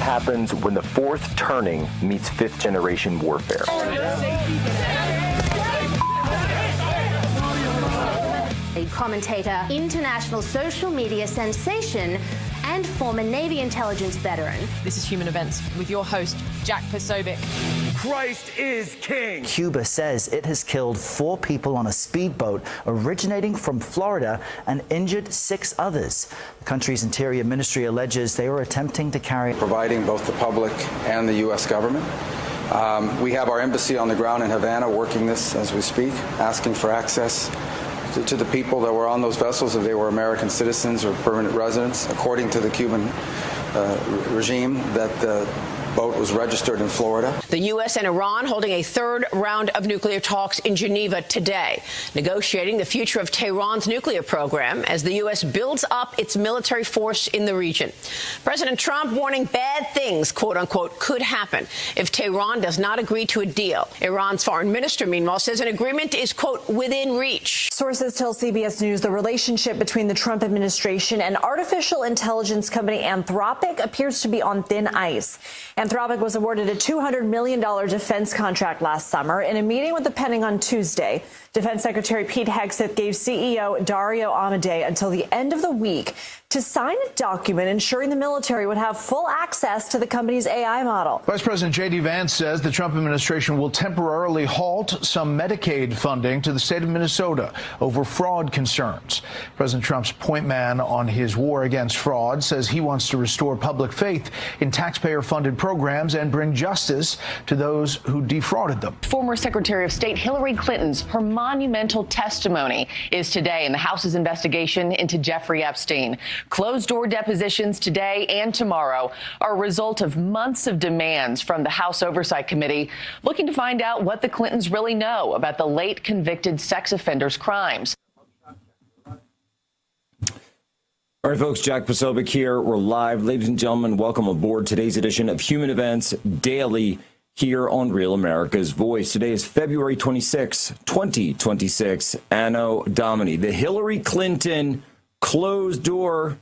happens when the fourth turning meets fifth-generation warfare. A commentator, international social media sensation, and former Navy intelligence veteran. This is Human Events with your host, Jack Posobiec. Christ is king. Cuba says it has killed 4 people on a speedboat originating from Florida and injured 6 others. The country's Interior Ministry alleges they were attempting to carry... Providing both the public and the U.S. government. We have our embassy on the ground in Havana working this as we speak, asking for access to the people that were on those vessels, if they were American citizens or permanent residents, according to the Cuban regime, that the boat was registered in Florida. The U.S. and Iran holding a third round of nuclear talks in Geneva today, negotiating the future of Tehran's nuclear program as the U.S. builds up its military force in the region. President Trump warning bad things, quote unquote, could happen if Tehran does not agree to a deal. Iran's foreign minister, meanwhile, says an agreement is, quote, within reach. Sources tell CBS News the relationship between the Trump administration and artificial intelligence company Anthropic appears to be on thin ice. Anthropic was awarded a $200 million defense contract last summer. In a meeting with the Pentagon Tuesday, Defense Secretary Pete Hegseth gave CEO Dario Amodei until the end of the week to sign a document ensuring the military would have full access to the company's AI model. Vice President J.D. Vance says the Trump administration will temporarily halt some Medicaid funding to the state of Minnesota over fraud concerns. President Trump's point man on his war against fraud says he wants to restore public faith in taxpayer-funded programs and bring justice to those who defrauded them. Former Secretary of State Hillary Clinton's monumental testimony is today in the House's investigation into Jeffrey Epstein. Closed-door depositions today and tomorrow are a result of months of demands from the House Oversight Committee looking to find out what the Clintons really know about the late convicted sex offender's crimes. All right, folks, Jack Posobiec here. We're live. Ladies and gentlemen, welcome aboard today's edition of Human Events Daily here on Real America's Voice. Today is February 26, 2026, Anno Domini. The Hillary Clinton closed door,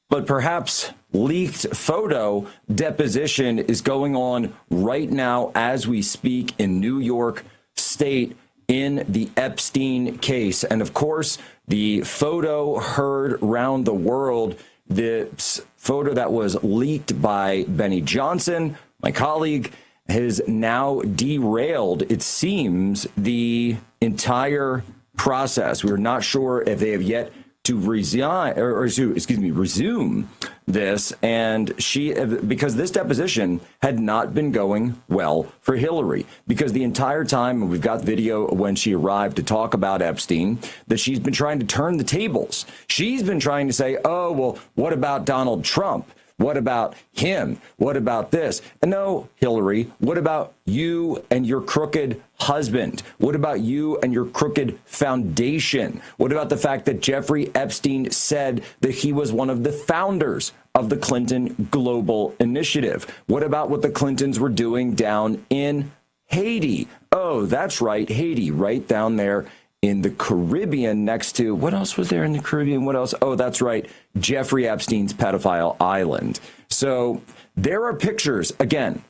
but perhaps leaked photo deposition is going on right now as we speak in New York State in the Epstein case. And of course, the photo heard around the world, this photo that was leaked by Benny Johnson, my colleague, has now derailed, it seems, the entire process. We're not sure if they have yet to resume this, and because this deposition had not been going well for Hillary, because the entire time, and we've got video when she arrived to talk about Epstein, that she's been trying to turn the tables. She's been trying to say, oh, well, what about Donald Trump? What about him? What about this? And no, Hillary, what about you and your crooked husband? What about you and your crooked foundation? What about the fact that Jeffrey Epstein said that he was one of the founders of the Clinton Global Initiative? What about what the Clintons were doing down in Haiti? Oh, that's right, Haiti, right down there in the Caribbean next to, what else was there in the Caribbean? What else? Oh, that's right, Jeffrey Epstein's pedophile island. So there are pictures, again,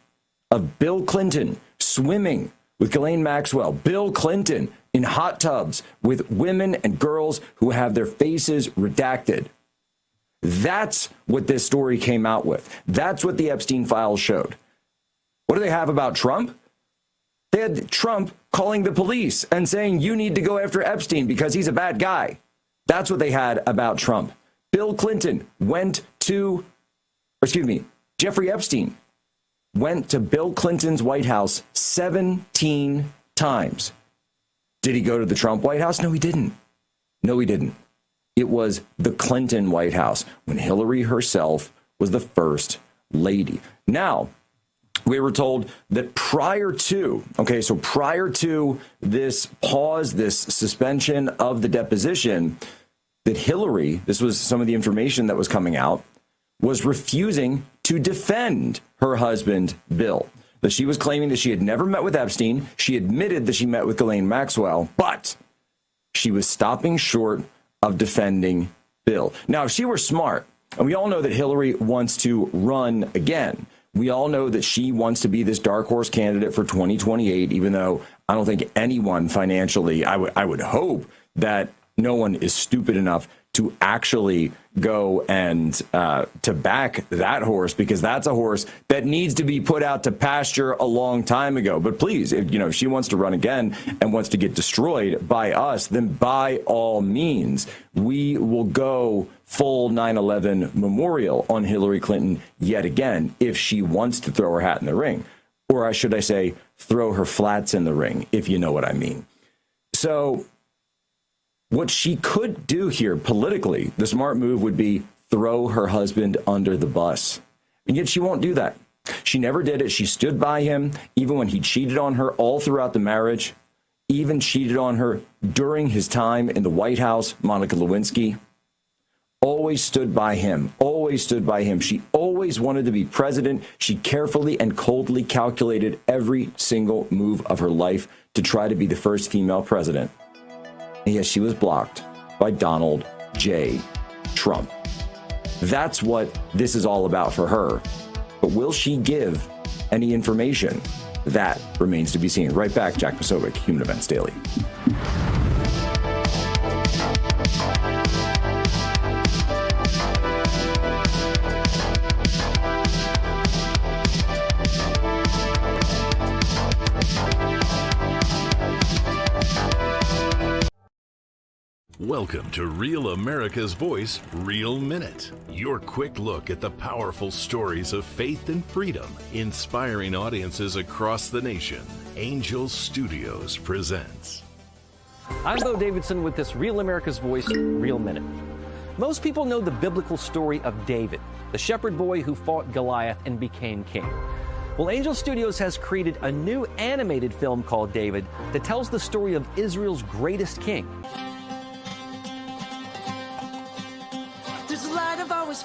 of Bill Clinton swimming with Ghislaine Maxwell, Bill Clinton in hot tubs with women and girls who have their faces redacted. That's what this story came out with. That's what the Epstein files showed. What do they have about Trump? They had Trump calling the police and saying, you need to go after Epstein because he's a bad guy. That's what they had about Trump. Bill Clinton Jeffrey Epstein went to Bill Clinton's White House 17 times. Did he go to the Trump White House? No, he didn't. No, he didn't. It was the Clinton White House when Hillary herself was the first lady. Now, we were told that prior to this pause, this suspension of the deposition, that Hillary, this was some of the information that was coming out, was refusing to defend her husband, Bill. That she was claiming that she had never met with Epstein. She admitted that she met with Ghislaine Maxwell, but she was stopping short of defending Bill. Now, if she were smart, and we all know that Hillary wants to run again, We all know that she wants to be this dark horse candidate for 2028, even though I don't think anyone financially, I would hope that no one is stupid enough to actually go and to back that horse, because that's a horse that needs to be put out to pasture a long time ago. But please, if she wants to run again and wants to get destroyed by us, then by all means, we will go full 9/11 memorial on Hillary Clinton yet again if she wants to throw her hat in the ring. Or should I say, throw her flats in the ring, if you know what I mean. So what she could do here politically, the smart move would be throw her husband under the bus. And yet she won't do that. She never did it. She stood by him even when he cheated on her all throughout the marriage, even cheated on her during his time in the White House, Monica Lewinsky. Always stood by him, always stood by him. She always wanted to be president. She carefully and coldly calculated every single move of her life to try to be the first female president. And yes, she was blocked by Donald J. Trump. That's what this is all about for her. But will she give any information? That remains to be seen. Right back, Jack Posobiec, Human Events Daily. Welcome to Real America's Voice, Real Minute. Your quick look at the powerful stories of faith and freedom, inspiring audiences across the nation. Angel Studios presents. I'm Bo Davidson with this Real America's Voice, Real Minute. Most people know the biblical story of David, the shepherd boy who fought Goliath and became king. Well, Angel Studios has created a new animated film called David that tells the story of Israel's greatest king.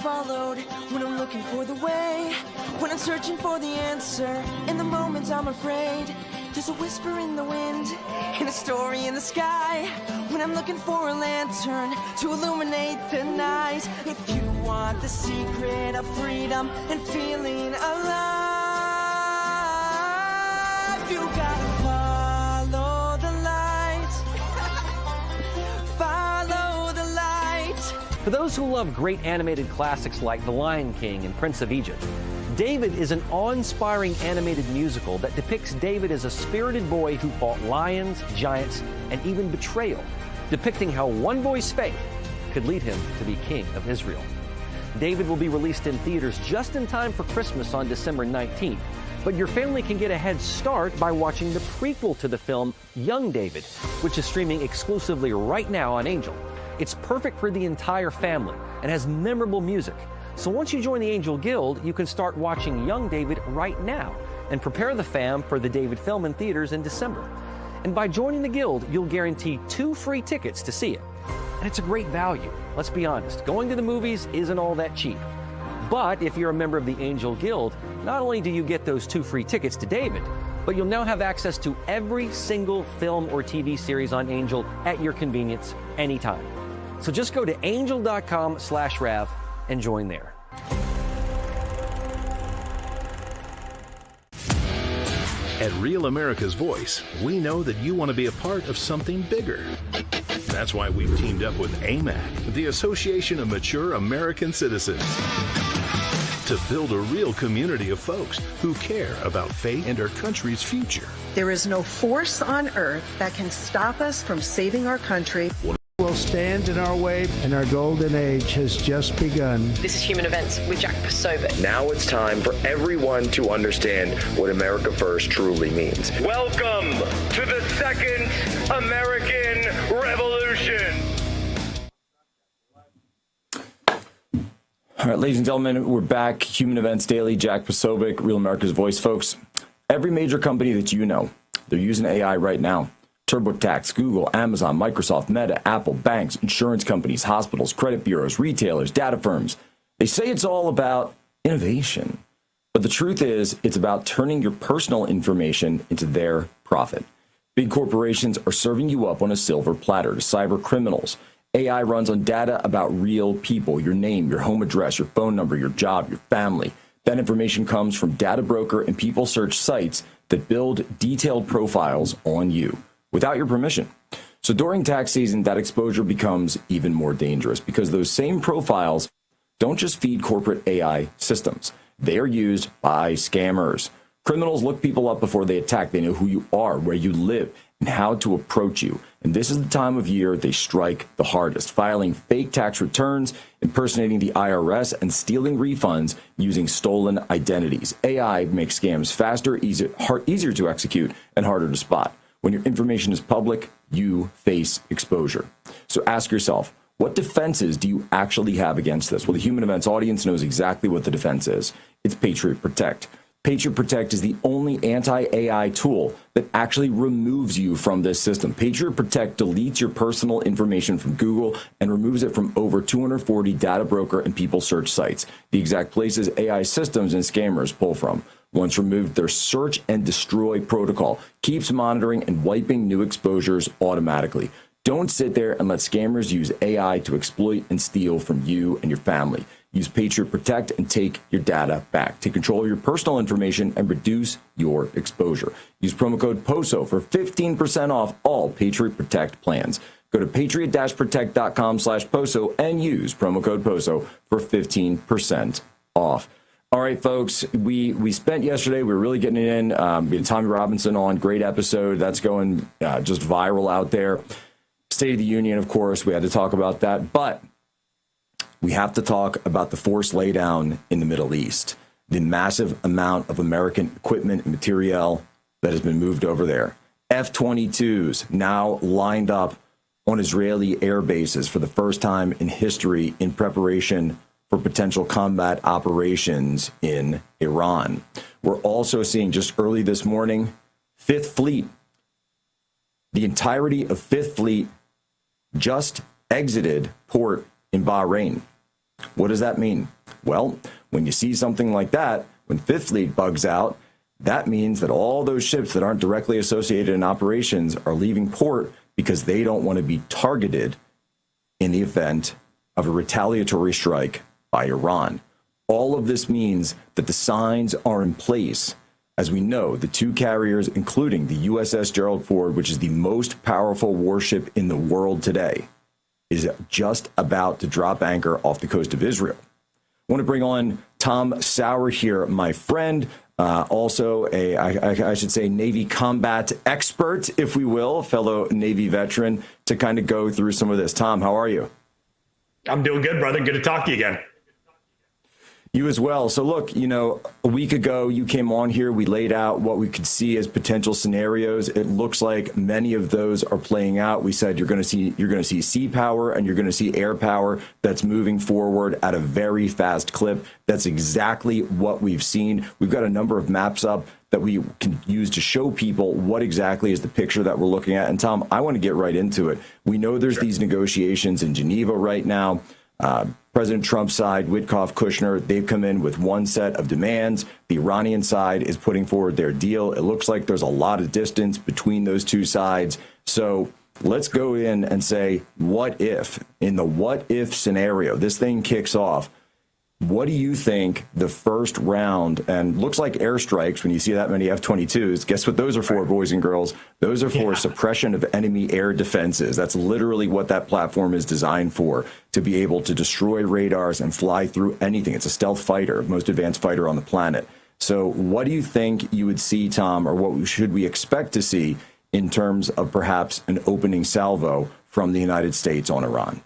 Followed when I'm looking for the way, when I'm searching for the answer, in the moments I'm afraid. There's a whisper in the wind and a story in the sky, when I'm looking for a lantern to illuminate the night. If you want the secret of freedom and feeling alive, you gotta follow the light. Follow the light. For those who love great animated classics like The Lion King and Prince of Egypt, David is an awe-inspiring animated musical that depicts David as a spirited boy who fought lions, giants, and even betrayal, depicting how one boy's faith could lead him to be king of Israel. David will be released in theaters just in time for Christmas on December 19th, but your family can get a head start by watching the prequel to the film, Young David, which is streaming exclusively right now on Angel. It's perfect for the entire family and has memorable music. So once you join the Angel Guild, you can start watching Young David right now and prepare the fam for the David film in theaters in December. And by joining the Guild, you'll guarantee 2 free tickets to see it. And it's a great value. Let's be honest, going to the movies isn't all that cheap. But if you're a member of the Angel Guild, not only do you get those 2 free tickets to David, but you'll now have access to every single film or TV series on Angel at your convenience anytime. So just go to angel.com/Rav and join there. At Real America's Voice, we know that you want to be a part of something bigger. That's why we've teamed up with AMAC, the Association of Mature American Citizens, to build a real community of folks who care about faith and our country's future. There is no force on earth that can stop us from saving our country. Will stand in our way, and our golden age has just begun. This is Human Events with Jack Posobiec. Now it's time for everyone to understand what America First truly means. Welcome to the Second American Revolution. All right, ladies and gentlemen, we're back. Human Events Daily, Jack Posobiec, Real America's Voice, folks. Every major company that you know, they're using AI right now. TurboTax, Google, Amazon, Microsoft, Meta, Apple, banks, insurance companies, hospitals, credit bureaus, retailers, data firms. They say it's all about innovation. But the truth is, it's about turning your personal information into their profit. Big corporations are serving you up on a silver platter to cyber criminals. AI runs on data about real people, your name, your home address, your phone number, your job, your family. That information comes from data broker and people search sites that build detailed profiles on you without your permission. So during tax season, that exposure becomes even more dangerous because those same profiles don't just feed corporate AI systems. They are used by scammers. Criminals look people up before they attack. They know who you are, where you live, and how to approach you. And this is the time of year they strike the hardest, filing fake tax returns, impersonating the IRS, and stealing refunds using stolen identities. AI makes scams faster, easier to execute, and harder to spot. When your information is public, you face exposure. So ask yourself, what defenses do you actually have against this? Well, the Human Events audience knows exactly what the defense is. It's Patriot Protect. Patriot Protect is the only anti-AI tool that actually removes you from this system. Patriot Protect deletes your personal information from Google and removes it from over 240 data broker and people search sites, the exact places AI systems and scammers pull from. Once removed, their search and destroy protocol keeps monitoring and wiping new exposures automatically. Don't sit there and let scammers use AI to exploit and steal from you and your family. Use Patriot Protect and take your data back. Take control of your personal information and reduce your exposure. Use promo code POSO for 15% off all Patriot Protect plans. Go to patriot-protect.com/POSO and use promo code POSO for 15% off. All right, folks, we spent yesterday, we were really getting it in. We had Tommy Robinson on, great episode. That's going just viral out there. State of the Union, of course, we had to talk about that. But we have to talk about the forced laydown in the Middle East, the massive amount of American equipment and materiel that has been moved over there. F-22s now lined up on Israeli air bases for the first time in history in preparation for potential combat operations in Iran. We're also seeing just early this morning, Fifth Fleet, the entirety of Fifth Fleet just exited port in Bahrain. What does that mean? Well, when you see something like that, when Fifth Fleet bugs out, that means that all those ships that aren't directly associated in operations are leaving port because they don't want to be targeted in the event of a retaliatory strike by Iran. All of this means that the signs are in place. As we know, the two carriers, including the USS Gerald Ford, which is the most powerful warship in the world today, is just about to drop anchor off the coast of Israel. I want to bring on Tom Sauer here, my friend, also I should say Navy combat expert, if we will, fellow Navy veteran, to kind of go through some of this. Tom, how are you? I'm doing good, brother. Good to talk to you again. You as well. So look, a week ago you came on here. We laid out what we could see as potential scenarios. It looks like many of those are playing out. We said you're going to see sea power and you're going to see air power that's moving forward at a very fast clip. That's exactly what we've seen. We've got a number of maps up that we can use to show people what exactly is the picture that we're looking at. And Tom, I want to get right into it. We know there's these negotiations in Geneva right now. President Trump's side, Witkoff, Kushner, they've come in with one set of demands. The Iranian side is putting forward their deal. It looks like there's a lot of distance between those two sides. So let's go in and say, what if? In the what if scenario, this thing kicks off. What do you think the first round, and looks like airstrikes when you see that many F-22s, guess what those are for, boys and girls? Those are for suppression of enemy air defenses. That's literally what that platform is designed for, to be able to destroy radars and fly through anything. It's a stealth fighter, most advanced fighter on the planet. So what do you think you would see, Tom, or what should we expect to see in terms of perhaps an opening salvo from the United States on Iran?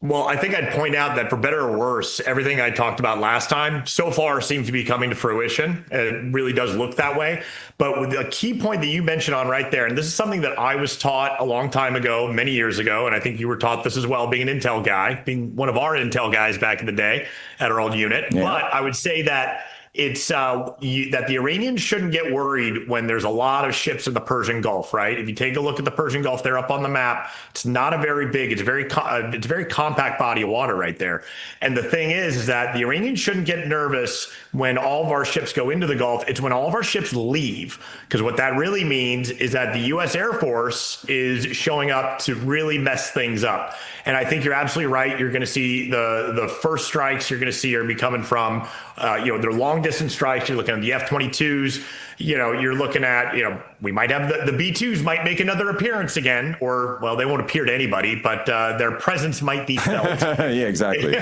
Well, I think I'd point out that for better or worse, everything I talked about last time so far seems to be coming to fruition. It really does look that way. But with a key point that you mentioned on right there, and this is something that I was taught a long time ago, many years ago, and I think you were taught this as well, being an intel guy, being one of our intel guys back in the day at our old unit. Yeah. But I would say that it's that the Iranians shouldn't get worried when there's a lot of ships in the Persian Gulf, right? If you take a look at the Persian Gulf, they're up on the map. It's not a very big, it's a very compact body of water right there. And the thing is that the Iranians shouldn't get nervous when all of our ships go into the Gulf. It's when all of our ships leave, because what that really means is that the U.S. Air Force is showing up to really mess things up. And I think you're absolutely right. You're going to see the first strikes you're going to see are be coming from, their long distance strikes. You're looking at the F-22s. You're looking at, we might have the B-2s might make another appearance again, or, well, they won't appear to anybody, but their presence might be felt. Yeah, exactly.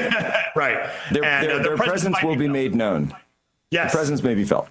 Right. Their presence will be made known. Yes. The presence may be felt.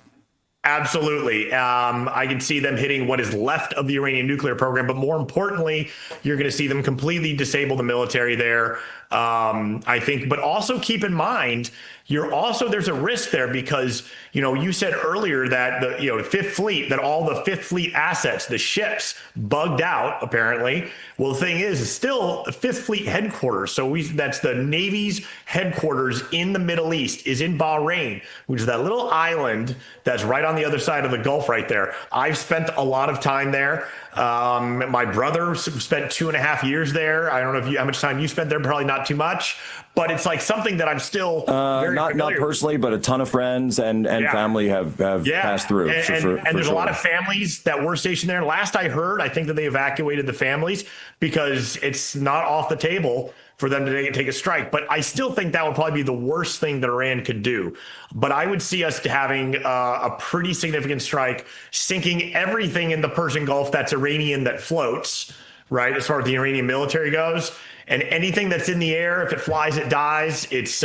Absolutely. I can see them hitting what is left of the Iranian nuclear program, but more importantly, you're going to see them completely disable the military there. I think, but also keep in mind, there's a risk there because, you said earlier that the Fifth Fleet, that all the Fifth Fleet assets, the ships bugged out, apparently. Well, the thing is still the Fifth Fleet headquarters. So that's the Navy's headquarters in the Middle East is in Bahrain, which is that little island that's right on the other side of the Gulf right there. I've spent a lot of time there. My brother spent 2.5 years there. I don't know how much time you spent there, probably not too much, but it's like something that I'm still very not personally, but a ton of friends and family have passed through. And there's a lot of families that were stationed there. Last I heard, I think that they evacuated the families because it's not off the table for them to take a strike. But I still think that would probably be the worst thing that Iran could do. But I would see us having a pretty significant strike, sinking everything in the Persian Gulf that's Iranian that floats, right, as far as the Iranian military goes. And anything that's in the air, if it flies, it dies. It's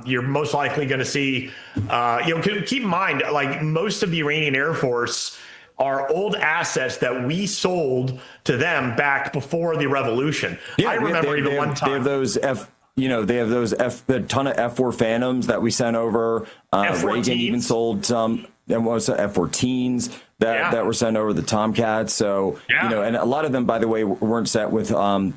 you're most likely going to see, keep in mind, like most of the Iranian Air Force are old assets that we sold to them back before the revolution. Yeah, I remember one time. They have those the ton of F-4 Phantoms that we sent over. Reagan even sold some, F-14s that were sent over, the Tomcats. So, and a lot of them, by the way, weren't set with,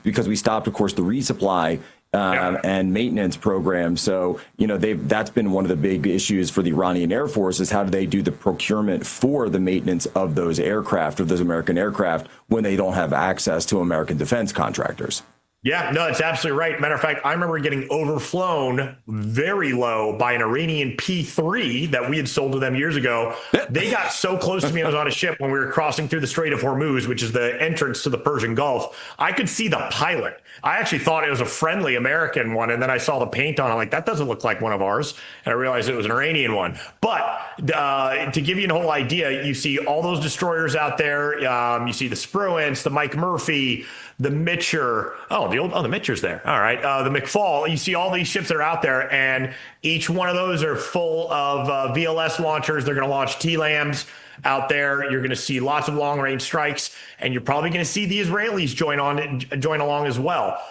because we stopped, of course, the resupply and maintenance program. So, that's been one of the big issues for the Iranian Air Force is how do they do the procurement for the maintenance of those aircraft, of those American aircraft, when they don't have access to American defense contractors. Yeah, no, that's absolutely right. Matter of fact, I remember getting overflown very low by an Iranian P-3 that we had sold to them years ago. They got so close to me. I was on a ship when we were crossing through the Strait of Hormuz, which is the entrance to the Persian Gulf. I could see the pilot. I actually thought it was a friendly American one, and then I saw the paint on it. I'm like, that doesn't look like one of ours. And I realized it was an Iranian one. But to give you a whole idea, you see all those destroyers out there. You see the Spruance, the Mike Murphy, the Mitcher. The Mitcher's there. All right. The McFall. You see all these ships that are out there, and each one of those are full of VLS launchers. They're going to launch TLAMs out there. You're going to see lots of long-range strikes, and you're probably going to see the Israelis join along as well.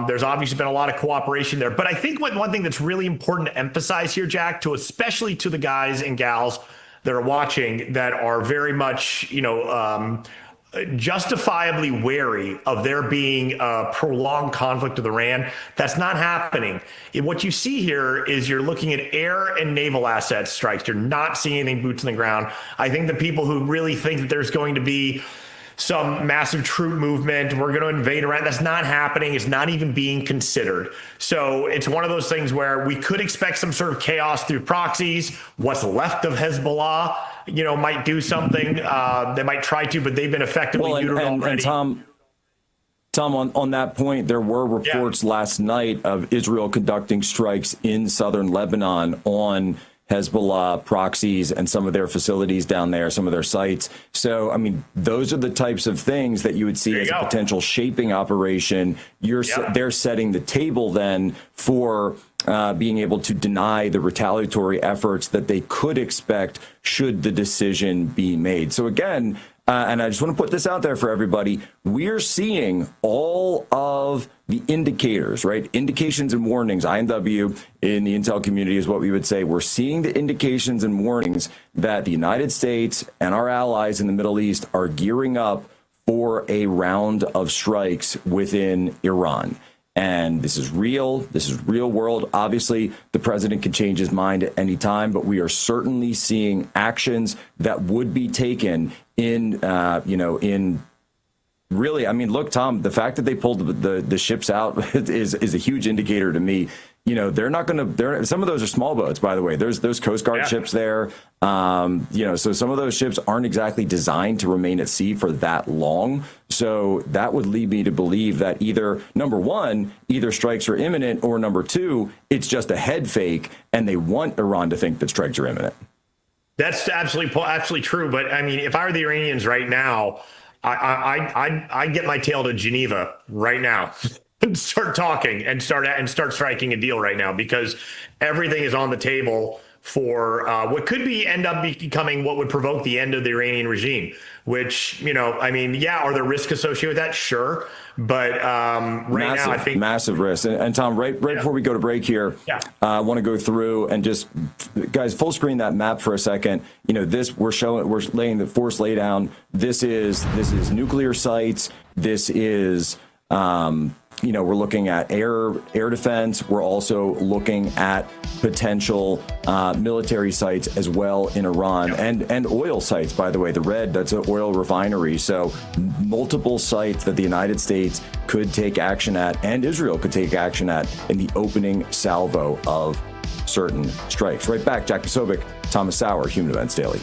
There's obviously been a lot of cooperation there. But I think one thing that's really important to emphasize here, Jack, especially to the guys and gals that are watching that are very much, justifiably wary of there being a prolonged conflict with Iran. That's not happening. What you see here is you're looking at air and naval assets strikes. You're not seeing anything boots on the ground. I think the people who really think that there's going to be some massive troop movement, we're going to invade Iran, that's not happening. It's not even being considered. So it's one of those things where we could expect some sort of chaos through proxies. What's left of Hezbollah, might do something. They might try to, but they've been effectively neutered already. And Tom, on that point, there were reports last night of Israel conducting strikes in southern Lebanon on Hezbollah proxies and some of their facilities down there, some of their sites. So, I mean, those are the types of things that you would see as a potential shaping operation. They're setting the table then for being able to deny the retaliatory efforts that they could expect should the decision be made. So again, and I just want to put this out there for everybody, we're seeing all of the indicators, right? Indications and warnings, INW in the intel community is what we would say. We're seeing the indications and warnings that the United States and our allies in the Middle East are gearing up for a round of strikes within Iran. And this is real. This is real world. Obviously, the president can change his mind at any time, but we are certainly seeing actions that would be taken in really, I mean, look, Tom, the fact that they pulled the ships out is a huge indicator to me. You know, they're not going to, some of those are small boats, by the way. There's Coast Guard ships there. You know, so some of those ships aren't exactly designed to remain at sea for that long. So that would lead me to believe that either, number one, either strikes are imminent, or number two, it's just a head fake and they want Iran to think that strikes are imminent. That's absolutely true. But I mean, if I were the Iranians right now, I'd get my tail to Geneva right now. Start talking and start striking a deal right now, because everything is on the table for what could end up becoming what would provoke the end of the Iranian regime, which, you know, I mean, yeah, are there risks associated with that? Sure. But right now, I think massive risk. And Tom, right before we go to break here, I want to go through and just, guys, full screen that map for a second. You know, we're laying the force laydown. This is nuclear sites. This is, you know, we're looking at air defense. We're also looking at potential military sites as well in Iran, and oil sites, by the way. The red, that's an oil refinery. So multiple sites that the United States could take action at, and Israel could take action at, in the opening salvo of certain strikes. Right back, Jack Posobiec, Thomas Sauer, Human Events Daily.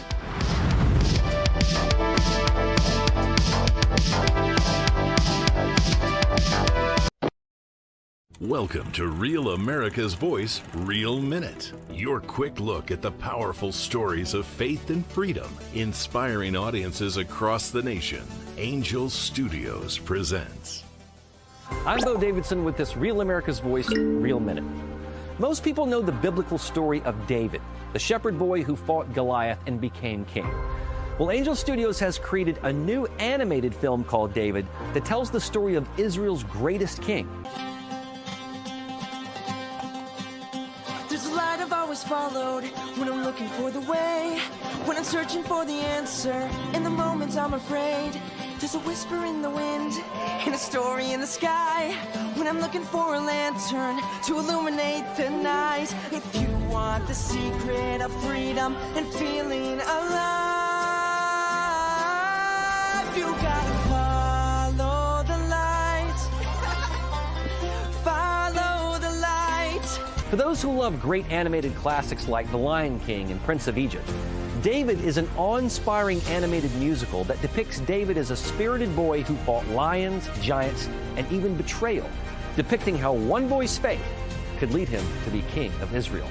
Welcome to Real America's Voice, Real Minute. Your quick look at the powerful stories of faith and freedom, inspiring audiences across the nation. Angel Studios presents. I'm Bo Davidson with this Real America's Voice, Real Minute. Most people know the biblical story of David, the shepherd boy who fought Goliath and became king. Well, Angel Studios has created a new animated film called David that tells the story of Israel's greatest king. Followed when I'm looking for the way, when I'm searching for the answer, in the moments I'm afraid. There's a whisper in the wind and a story in the sky, when I'm looking for a lantern to illuminate the night. If you want the secret of freedom and feeling alive, you gotta follow the light. Follow the light. For those who love great animated classics like The Lion King and Prince of Egypt, David is an awe-inspiring animated musical that depicts David as a spirited boy who fought lions, giants, and even betrayal, depicting how one boy's faith could lead him to be king of Israel.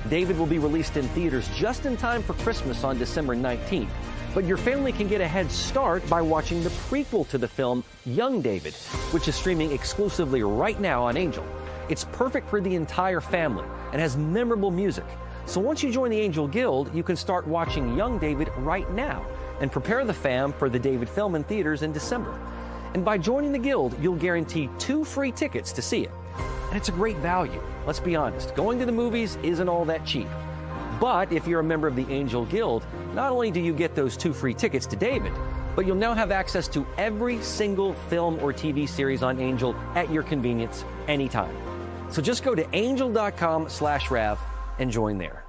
David will be released in theaters just in time for Christmas on December 19th, but your family can get a head start by watching the prequel to the film, Young David, which is streaming exclusively right now on Angel. It's perfect for the entire family and has memorable music. So once you join the Angel Guild, you can start watching Young David right now and prepare the fam for the David film in theaters in December. And by joining the Guild, you'll guarantee 2 free tickets to see it. And it's a great value. Let's be honest, going to the movies isn't all that cheap. But if you're a member of the Angel Guild, not only do you get those 2 free tickets to David, but you'll now have access to every single film or TV series on Angel at your convenience anytime. So just go to angel.com/Rav and join there.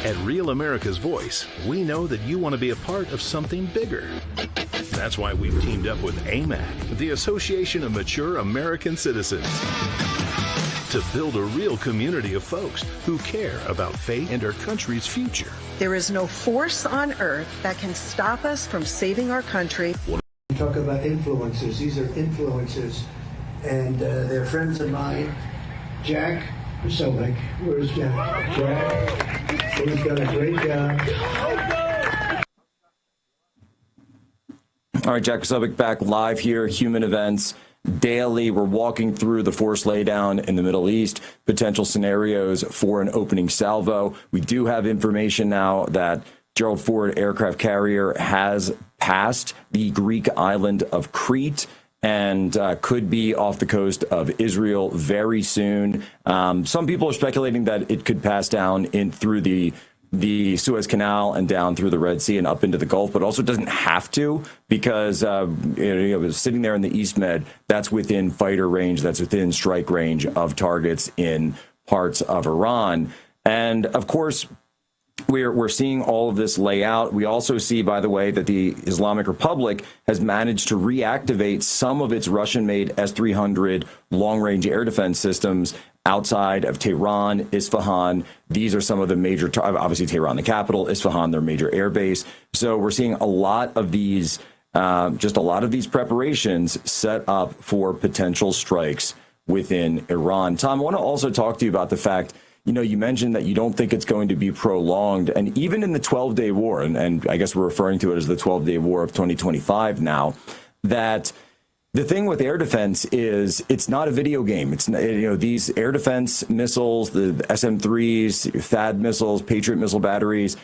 At Real America's Voice, we know that you want to be a part of something bigger. That's why we've teamed up with AMAC, the Association of Mature American Citizens, to build a real community of folks who care about faith and our country's future. There is no force on earth that can stop us from saving our country. Talk about influencers. These are influencers, and they're friends of mine. Jack Posobiec. Where's Jack? Jack, he's done a great job. All right, Jack Posobiec back live here, Human Events Daily. We're walking through the force laydown in the Middle East, potential scenarios for an opening salvo. We do have information now that Gerald Ford aircraft carrier has passed the Greek island of Crete and could be off the coast of Israel very soon. Some people are speculating that it could pass down in through the Suez Canal and down through the Red Sea and up into the Gulf, but also doesn't have to, because sitting there in the East Med, that's within fighter range, that's within strike range of targets in parts of Iran. And of course, we're seeing all of this lay out. We also see, by the way, that the Islamic Republic has managed to reactivate some of its Russian-made S-300 long-range air defense systems outside of Tehran, Isfahan. These are some of the major, obviously Tehran, the capital, Isfahan, their major air base. So we're seeing a lot of these, just a lot of these preparations set up for potential strikes within Iran. Tom, I want to also talk to you about the fact, you know, you mentioned that you don't think it's going to be prolonged. And even in the 12-day war, and I guess we're referring to it as the 12-day war of 2025 now, that the thing with air defense is it's not a video game. It's, you know, these air defense missiles, the SM-3s, THAAD missiles, Patriot missile batteries,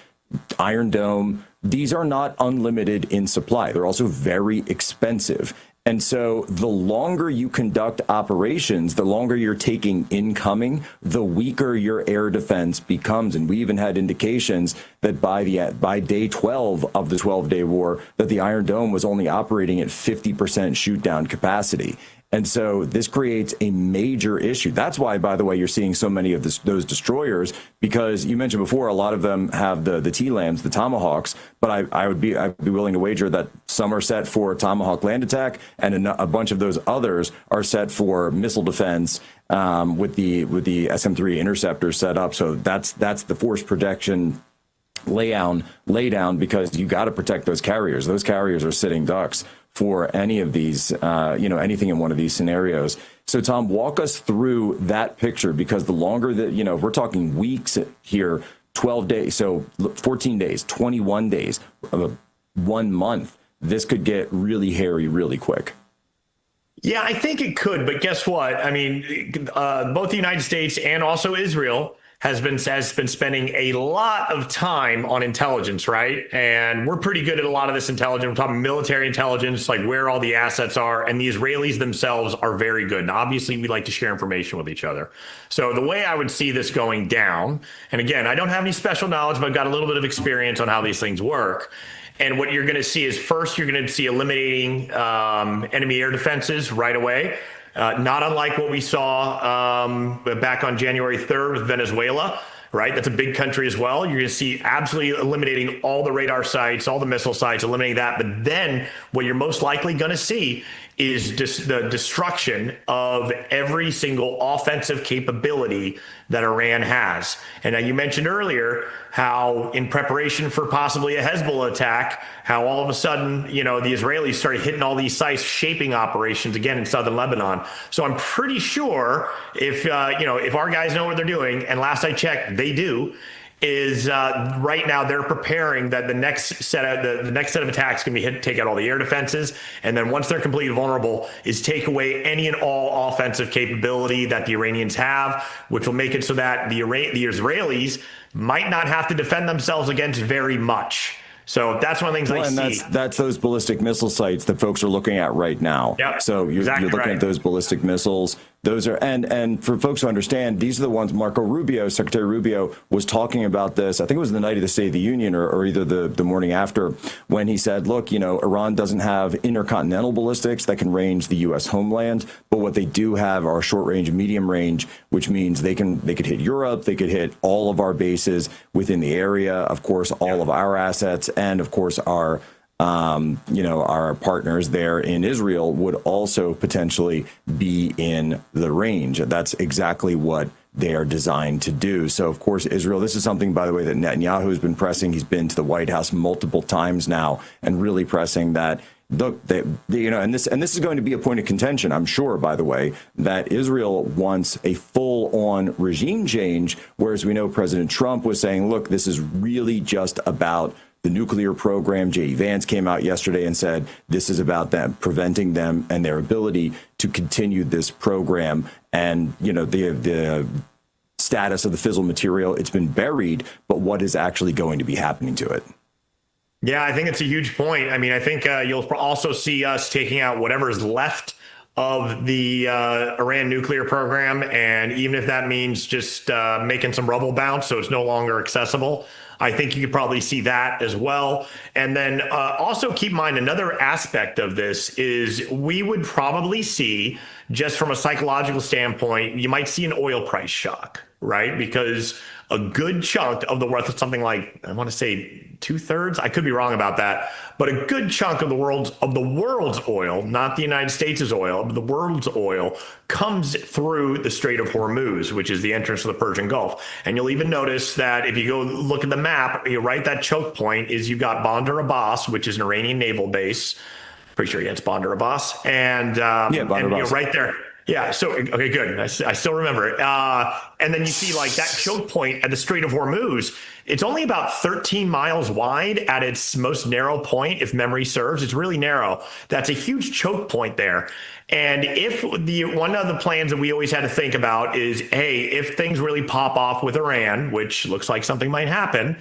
Iron Dome, these are not unlimited in supply. They're also very expensive. And so the longer you conduct operations, the longer you're taking incoming, the weaker your air defense becomes. And we even had indications that by day 12 of the 12-day war, that the Iron Dome was only operating at 50% shoot down capacity. And so this creates a major issue. That's why, by the way, you're seeing so many of those destroyers, because you mentioned before, a lot of them have the TLAMs, the Tomahawks, but I'd be willing to wager that some are set for Tomahawk land attack, and a bunch of those others are set for missile defense with the SM-3 interceptors set up. So that's the force protection lay down, because you got to protect those carriers. Those carriers are sitting ducks for any of these, anything in one of these scenarios. So, Tom, walk us through that picture, because the longer that, we're talking weeks here, 12 days, so 14 days, 21 days, 1 month, this could get really hairy really quick. Yeah, I think it could. But guess what? I mean, both the United States and also Israel has been spending a lot of time on intelligence, right? And we're pretty good at a lot of this intelligence. We're talking military intelligence, like where all the assets are, and the Israelis themselves are very good. And obviously, we like to share information with each other. So the way I would see this going down, and again, I don't have any special knowledge, but I've got a little bit of experience on how these things work. And what you're going to see is, first, you're going to see eliminating enemy air defenses right away. Not unlike what we saw back on January 3rd with Venezuela, right? That's a big country as well. You're going to see absolutely eliminating all the radar sites, all the missile sites, eliminating that. But then what you're most likely going to see is the destruction of every single offensive capability that Iran has. And now you mentioned earlier how, in preparation for possibly a Hezbollah attack, how all of a sudden, the Israelis started hitting all these sites, shaping operations again in southern Lebanon. So I'm pretty sure if our guys know what they're doing, and last I checked, they do, is right now they're preparing that the next set of attacks can be take out all the air defenses, and then once they're completely vulnerable, is take away any and all offensive capability that the Iranians have, which will make it so that the Israelis might not have to defend themselves against very much. So that's one of the things I see. That's those ballistic missile sites that folks are looking at right now. Yep, so you're looking at those ballistic missiles. Those are, and for folks who understand, these are the ones Marco Rubio, Secretary Rubio, was talking about this. I think it was the night of the State of the Union, or either the morning after, when he said, look, Iran doesn't have intercontinental ballistics that can range the U.S. homeland, but what they do have are short range and medium range, which means they could hit Europe, they could hit all of our bases within the area, of course, all of our assets, and of course our partners there in Israel would also potentially be in the range. That's exactly what they are designed to do. So, of course, Israel, this is something, by the way, that Netanyahu has been pressing. He's been to the White House multiple times now and really pressing that. Look, and this is going to be a point of contention, I'm sure, by the way, that Israel wants a full-on regime change, whereas we know President Trump was saying, look, this is really just about the nuclear program. J.D. Vance came out yesterday and said this is about them, preventing them and their ability to continue this program. And, the status of the fissile material, it's been buried, but what is actually going to be happening to it? Yeah, I think it's a huge point. I mean, I think you'll also see us taking out whatever is left of the Iran nuclear program. And even if that means just making some rubble bounce so it's no longer accessible, I think you could probably see that as well. And then also keep in mind, another aspect of this is we would probably see, just from a psychological standpoint, you might see an oil price shock, right? Because a good chunk of the worth of something like, I want to say 2/3. I could be wrong about that, but a good chunk of the world's oil, not the United States' oil, but the world's oil comes through the Strait of Hormuz, which is the entrance to the Persian Gulf. And you'll even notice that if you go look at the map, that choke point is you've got Bandar Abbas, which is an Iranian naval base. Pretty sure it's Bandar Abbas. And, right there. Yeah. So, okay, good. I still remember it. And then you see like that choke point at the Strait of Hormuz. It's only about 13 miles wide at its most narrow point, if memory serves. It's really narrow. That's a huge choke point there. And if one of the plans that we always had to think about is, hey, if things really pop off with Iran, which looks like something might happen,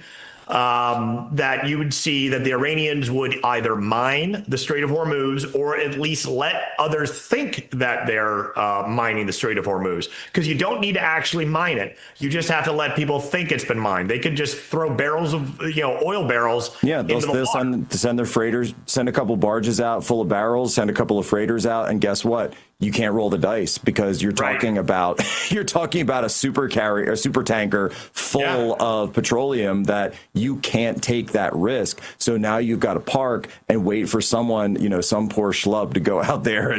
that you would see that the Iranians would either mine the Strait of Hormuz or at least let others think that they're mining the Strait of Hormuz. Because you don't need to actually mine it. You just have to let people think it's been mined. They could just throw barrels of oil barrels. Yeah, they'll send their freighters, send a couple barges out full of barrels, send a couple of freighters out, and guess what? You can't roll the dice because you're talking about a super tanker full of petroleum that you can't take that risk. So now you've got to park and wait for someone, some poor schlub to go out there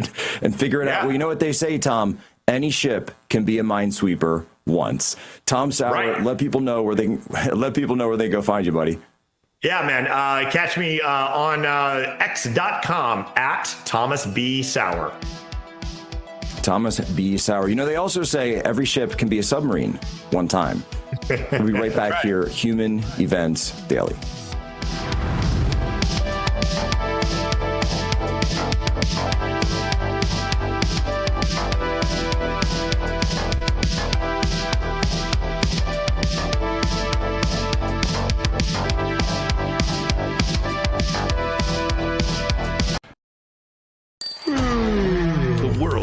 and figure it out. Well, you know what they say, Tom? Any ship can be a minesweeper once. Tom Sauer, let people know where they can go find you, buddy. Yeah, man. Catch me on x.com at Thomas B. Sauer. Thomas B. Sauer. They also say every ship can be a submarine one time. We'll be right back here, Human Events Daily.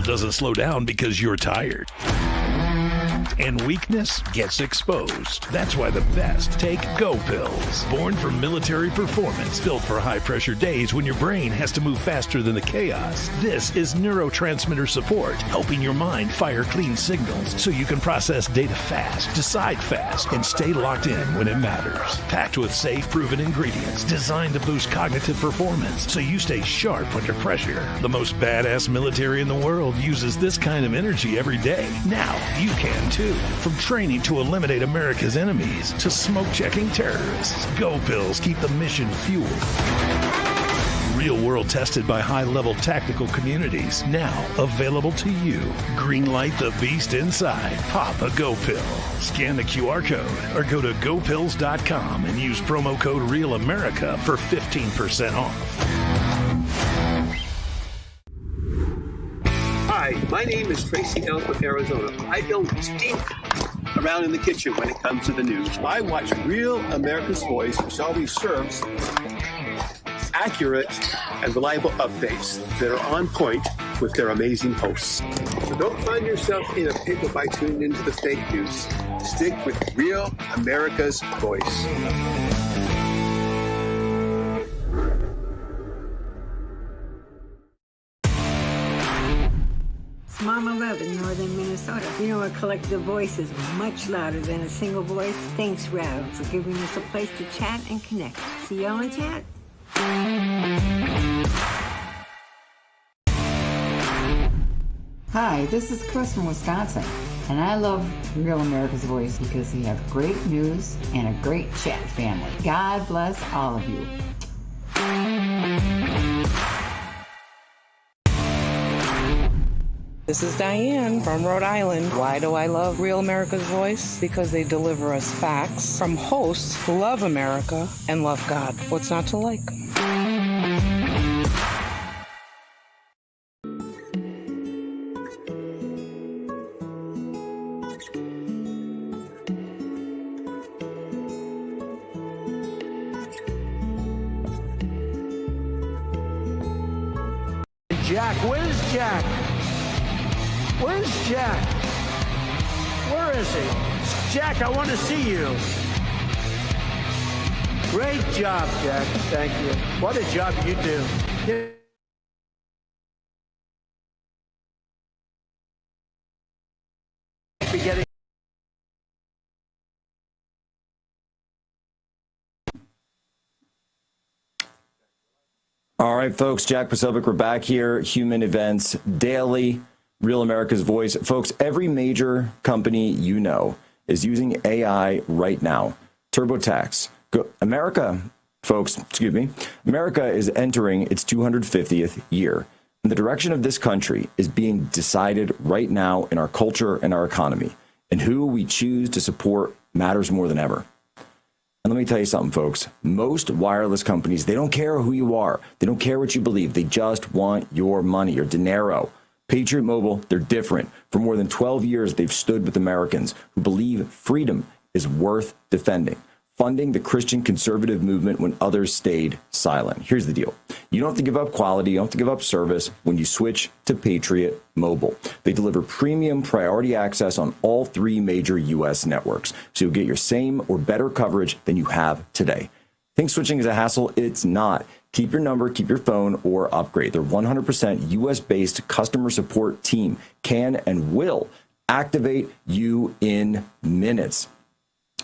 Doesn't slow down because you're tired. And weakness gets exposed. That's why the best take Go Pills. Born for military performance, built for high-pressure days when your brain has to move faster than the chaos. This is neurotransmitter support, helping your mind fire clean signals so you can process data fast, decide fast, and stay locked in when it matters. Packed with safe, proven ingredients designed to boost cognitive performance so you stay sharp under pressure. The most badass military in the world uses this kind of energy every day. Now you can too. From training to eliminate America's enemies to smoke-checking terrorists, Go Pills keep the mission fueled. Real-world tested by high-level tactical communities. Now available to you. Greenlight the beast inside. Pop a Go Pill. Scan the QR code or go to gopills.com and use promo code REALAmerica for 15% off. Hi, my name is Tracy L. from Arizona. I don't stink around in the kitchen when it comes to the news. I watch Real America's Voice, which always serves accurate and reliable updates that are on point with their amazing hosts. So don't find yourself in a pickle by tuning into the fake news. Stick with Real America's Voice. Mama Love in northern Minnesota. A collective voice is much louder than a single voice. Thanks, Rav, for giving us a place to chat and connect. See y'all in chat. Hi, this is Chris from Wisconsin, and I love Real America's Voice because we have great news and a great chat family. God bless all of you. This is Diane from Rhode Island. Why do I love Real America's Voice? Because they deliver us facts from hosts who love America and love God. What's not to like? Jack, where's Jack? Where's Jack? Where is he? Jack, I want to see you. Great job, Jack. Thank you. What a job you do. All right, folks, Jack Posobiec, we're back here. Human Events Daily, Real America's Voice. Folks, every major company you know is using AI right now. TurboTax. America, folks, America is entering its 250th year. And the direction of this country is being decided right now in our culture and our economy. And who we choose to support matters more than ever. And let me tell you something, folks. Most wireless companies, they don't care who you are. They don't care what you believe. They just want your money, your dinero. Patriot Mobile, they're different. For more than 12 years, they've stood with Americans who believe freedom is worth defending, funding the Christian conservative movement when others stayed silent. Here's the deal. You don't have to give up quality. You don't have to give up service when you switch to Patriot Mobile. They deliver premium priority access on all 3 major U.S. networks, so you'll get your same or better coverage than you have today. Think switching is a hassle? It's not. Keep your number, keep your phone, or upgrade. Their 100% U.S.-based customer support team can and will activate you in minutes.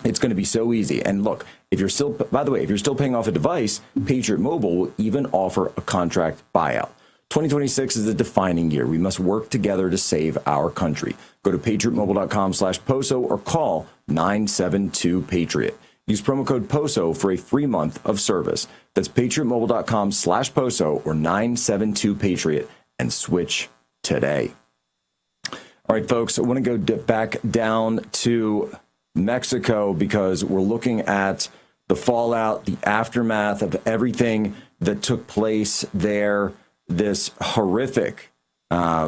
It's going to be so easy. And look, if you're still paying off a device, Patriot Mobile will even offer a contract buyout. 2026 is a defining year. We must work together to save our country. Go to patriotmobile.com/POSO or call 972-PATRIOT. Use promo code POSO for a free month of service. That's patriotmobile.com/POSO or 972-PATRIOT and switch today. All right, folks, I want to go back down to Mexico because we're looking at the fallout, the aftermath of everything that took place there, this horrific,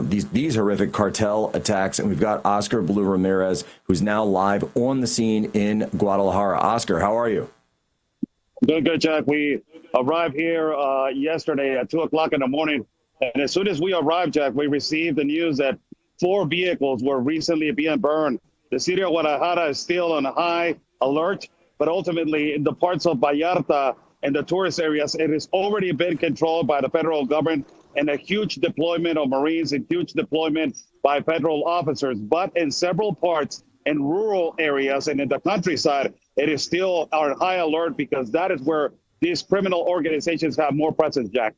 these horrific cartel attacks. And we've got Oscar Blue Ramirez, who's now live on the scene in Guadalajara. Oscar, how are you? Doing good, Jack. We arrived here yesterday at 2 o'clock in the morning. And as soon as we arrived, Jack, we received the news that 4 vehicles were recently being burned. The city of Guadalajara is still on a high alert, but ultimately in the parts of Vallarta and the tourist areas, it has already been controlled by the federal government and a huge deployment of Marines and huge deployment by federal officers. But in several parts in rural areas and in the countryside, it is still on high alert because that is where these criminal organizations have more presence, Jack.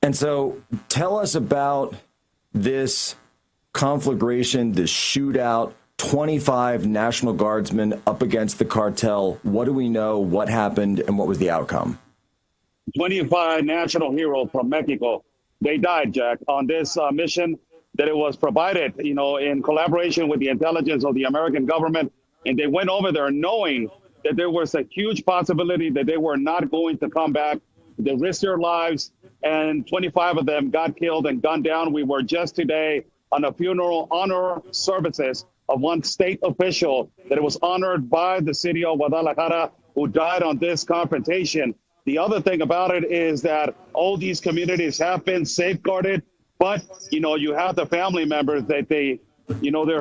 And so tell us about this conflagration, this shootout, 25 National Guardsmen up against the cartel. What do we know? What happened? And what was the outcome? 25 national heroes from Mexico. They died, Jack, on this mission that it was provided, in collaboration with the intelligence of the American government. And they went over there knowing that there was a huge possibility that they were not going to come back. They risked their lives, and 25 of them got killed and gunned down. We were just today on a funeral honor services of one state official that it was honored by the city of Guadalajara who died on this confrontation. The other thing about it is that all these communities have been safeguarded, but, you have the family members that they're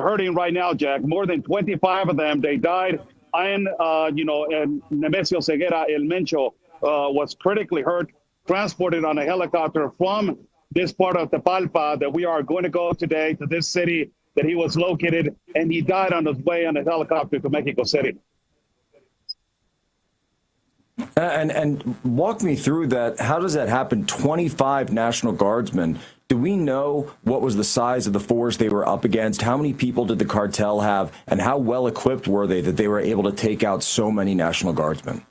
hurting right now, Jack. More than 25 of them, they died. And, Nemesio Ceguera, El Mencho, was critically hurt, transported on a helicopter from this part of Tepalpa that we are going to go today to this city that he was located, and he died on his way on a helicopter to Mexico City. And walk me through that. How does that happen? 25 National Guardsmen. Do we know what was the size of the force they were up against? How many people did the cartel have? And how well equipped were they that they were able to take out so many National Guardsmen?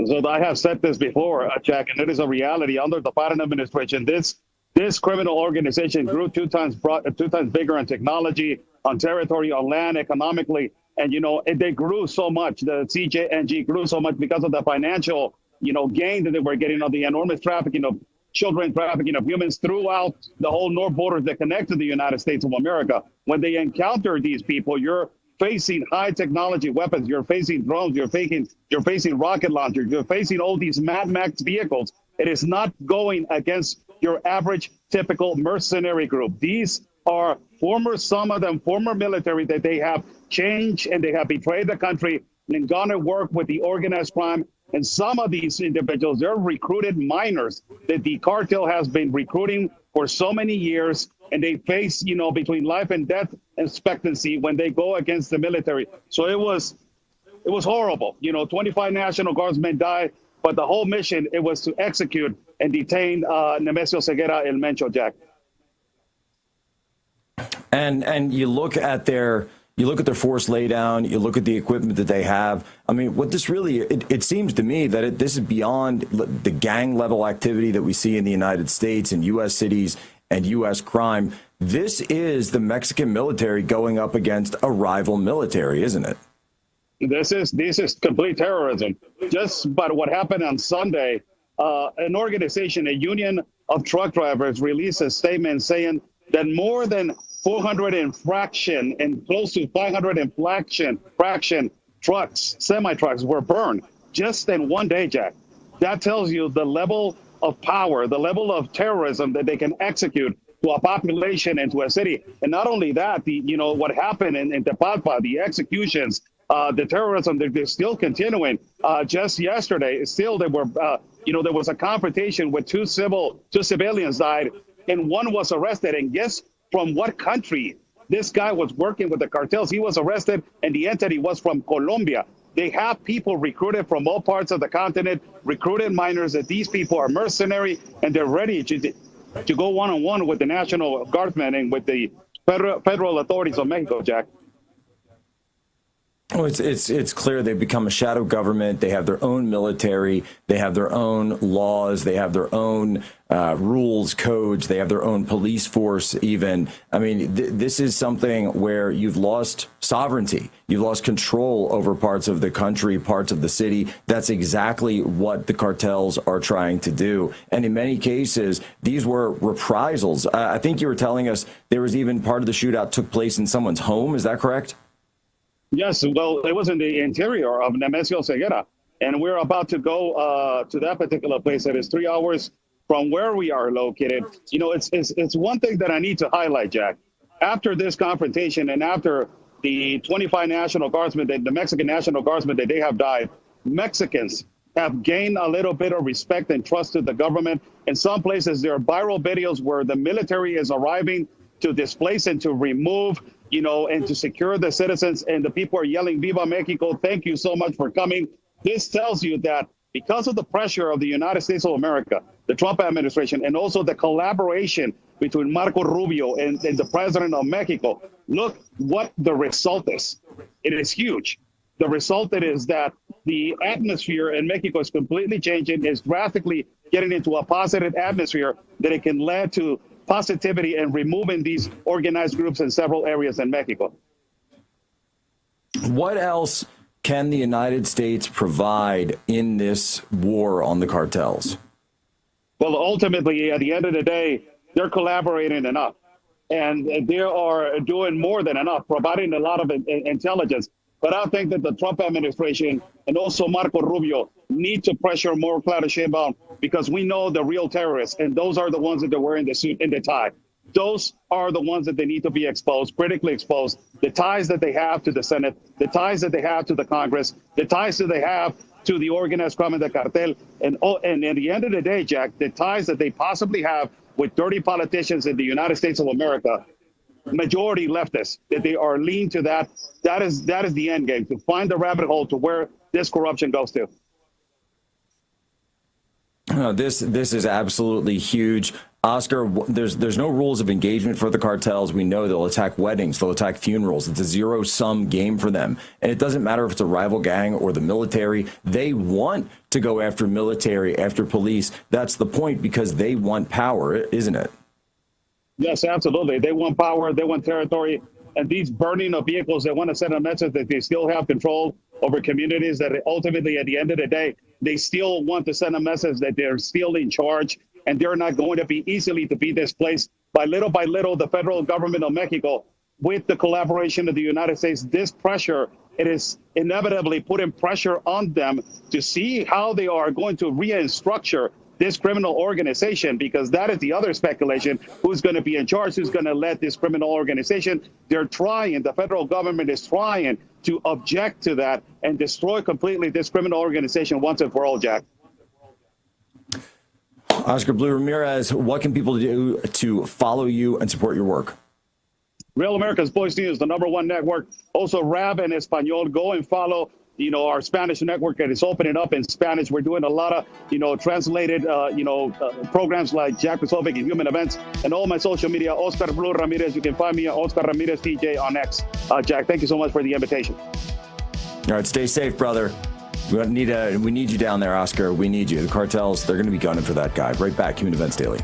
So I have said this before, Jack, and it is a reality under the Biden administration. This criminal organization grew two times bigger on technology, on territory, on land, economically. And, they grew so much. The CJNG grew so much because of the financial, gain that they were getting on the enormous trafficking of children, trafficking of humans throughout the whole north borders that connect to the United States of America. When they encounter these people, you're facing high technology weapons. You're facing drones. You're facing rocket launchers. You're facing all these Mad Max vehicles. It is not going against your average typical mercenary group. These are some of them former military that they have changed and they have betrayed the country and gone to work with the organized crime. And some of these individuals, they're recruited minors that the cartel has been recruiting for so many years. And they face, between life and death expectancy when they go against the military. So it was horrible. 25 National Guardsmen died. But the whole mission, it was to execute and detain Nemesio Ceguera El Mencho, Jack. And you look at their force laydown, you look at the equipment that they have. I mean, what this really, it seems to me that this is beyond the gang level activity that we see in the United States and U.S. cities and U.S. crime. This is the Mexican military going up against a rival military, isn't it? This is complete terrorism. Just by what happened on Sunday, an organization, a union of truck drivers, released a statement saying that more than 400 infraction and close to 500 infraction trucks, semi-trucks were burned just in one day, Jack. That tells you the level of power, the level of terrorism that they can execute to a population and to a city. And not only that, what happened in Tepalpa, the executions, the terrorism, they're still continuing. Just yesterday, still there was a confrontation with two civilians died, and one was arrested. And guess from what country this guy was working with the cartels? He was arrested, and the entity was from Colombia. They have people recruited from all parts of the continent, recruited minors, that these people are mercenary, and they're ready to go one-on-one with the National Guardsmen and with the federal authorities of Mexico, Jack. Well, it's clear they've become a shadow government. They have their own military. They have their own laws. They have their own rules, codes. They have their own police force even. I mean, this is something where you've lost sovereignty. You've lost control over parts of the country, parts of the city. That's exactly what the cartels are trying to do. And in many cases, these were reprisals. I think you were telling us there was even part of the shootout took place in someone's home. Is that correct? Yes, well, it was in the interior of Nemesio Ceguera, and we're about to go to that particular place. It is 3 hours from where we are located. It's one thing that I need to highlight, Jack. After this confrontation and after the 25 National Guardsmen, the Mexican National Guardsmen, that they have died, Mexicans have gained a little bit of respect and trust to the government. In some places, there are viral videos where the military is arriving to displace and to remove, and to secure the citizens, and the people are yelling, "Viva Mexico, thank you so much for coming." This tells you that because of the pressure of the United States of America, the Trump administration, and also the collaboration between Marco Rubio and the president of Mexico, look what the result is. It is huge. The result is that the atmosphere in Mexico is completely changing, is drastically getting into a positive atmosphere that it can lead to positivity and removing these organized groups in several areas in Mexico. What else can the United States provide in this war on the cartels? Well, ultimately, at the end of the day, they're collaborating enough, and they are doing more than enough, providing a lot of intelligence. But I think that the Trump administration and also Marco Rubio need to pressure more Claudia Sheinbaum, because we know the real terrorists, and those are the ones that are wearing the suit and the tie. Those are the ones that they need to be exposed, critically exposed. The ties that they have to the Senate, the ties that they have to the Congress, the ties that they have to the organized crime and the cartel. And at the end of the day, Jack, the ties that they possibly have with dirty politicians in the United States of America, majority leftists, that they are lean to that. That is the end game, to find the rabbit hole to where this corruption goes to. This is absolutely huge. Oscar, there's no rules of engagement for the cartels. We know they'll attack weddings, they'll attack funerals. It's a zero-sum game for them. And it doesn't matter if it's a rival gang or the military. They want to go after military, after police. That's the point, because they want power, isn't it? Yes, absolutely. They want power, they want territory. And these burning of vehicles, they want to send a message that they still have control over communities, that ultimately, at the end of the day, they still want to send a message that they're still in charge, and they're not going to be easily to be displaced. By little, the federal government of Mexico, with the collaboration of the United States, this pressure, it is inevitably putting pressure on them to see how they are going to restructure this criminal organization, because that is the other speculation. Who's going to be in charge? Who's going to lead this criminal organization? They're trying, the federal government is trying to object to that and destroy completely this criminal organization once and for all, Jack. Oscar Blue Ramirez, what can people do to follow you and support your work? Real America's Voice News, the #1 network. Also, Rab and Espanol. Go and follow our Spanish network that is opening up in Spanish. We're doing a lot of, translated, programs like Jack Posobiec and Human Events, and all my social media, Oscar Blue Ramirez. You can find me at Oscar Ramirez TJ on X. Jack, thank you so much for the invitation. All right, stay safe, brother. We need you down there, Oscar. We need you. The cartels, they're going to be gunning for that guy. Right back, Human Events Daily.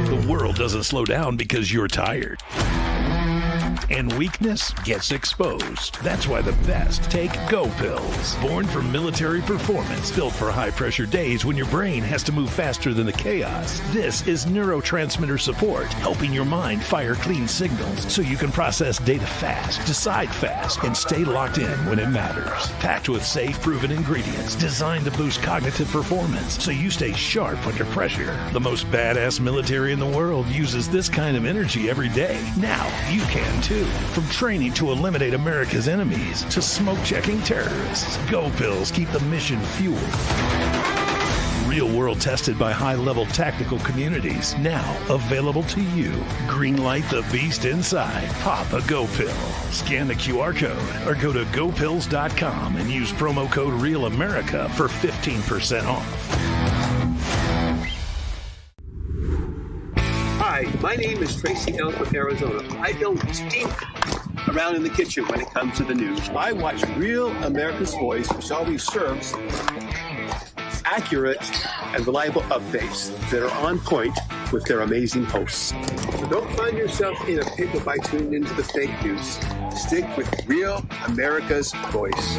The world doesn't slow down because you're tired. And weakness gets exposed. That's why the best take Go Pills. Born for military performance, built for high-pressure days when your brain has to move faster than the chaos. This is neurotransmitter support, helping your mind fire clean signals so you can process data fast, decide fast, and stay locked in when it matters. Packed with safe, proven ingredients designed to boost cognitive performance so you stay sharp under pressure. The most badass military in the world uses this kind of energy every day. Now you can too. From training to eliminate America's enemies to smoke-checking terrorists, Go Pills keep the mission fueled. Real world tested by high-level tactical communities. Now available to you. Greenlight the beast inside. Pop a Go Pill. Scan the QR code or go to gopills.com and use promo code REALAmerica for 15% off. Hi, my name is Tracy L. from Arizona. I don't stink around in the kitchen when it comes to the news. I watch Real America's Voice, which always serves accurate and reliable updates that are on point with their amazing hosts. So don't find yourself in a pickle by tuning into the fake news. Stick with Real America's Voice.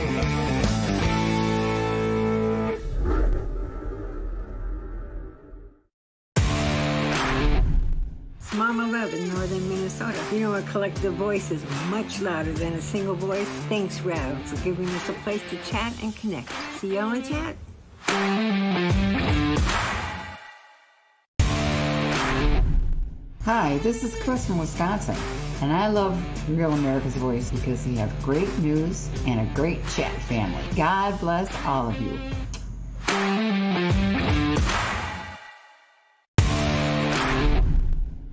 Mama Love in northern Minnesota. A collective voice is much louder than a single voice. Thanks, Rev, for giving us a place to chat and connect. See y'all in chat. Hi, this is Chris from Wisconsin, and I love Real America's Voice because they have great news and a great chat family. God bless all of you.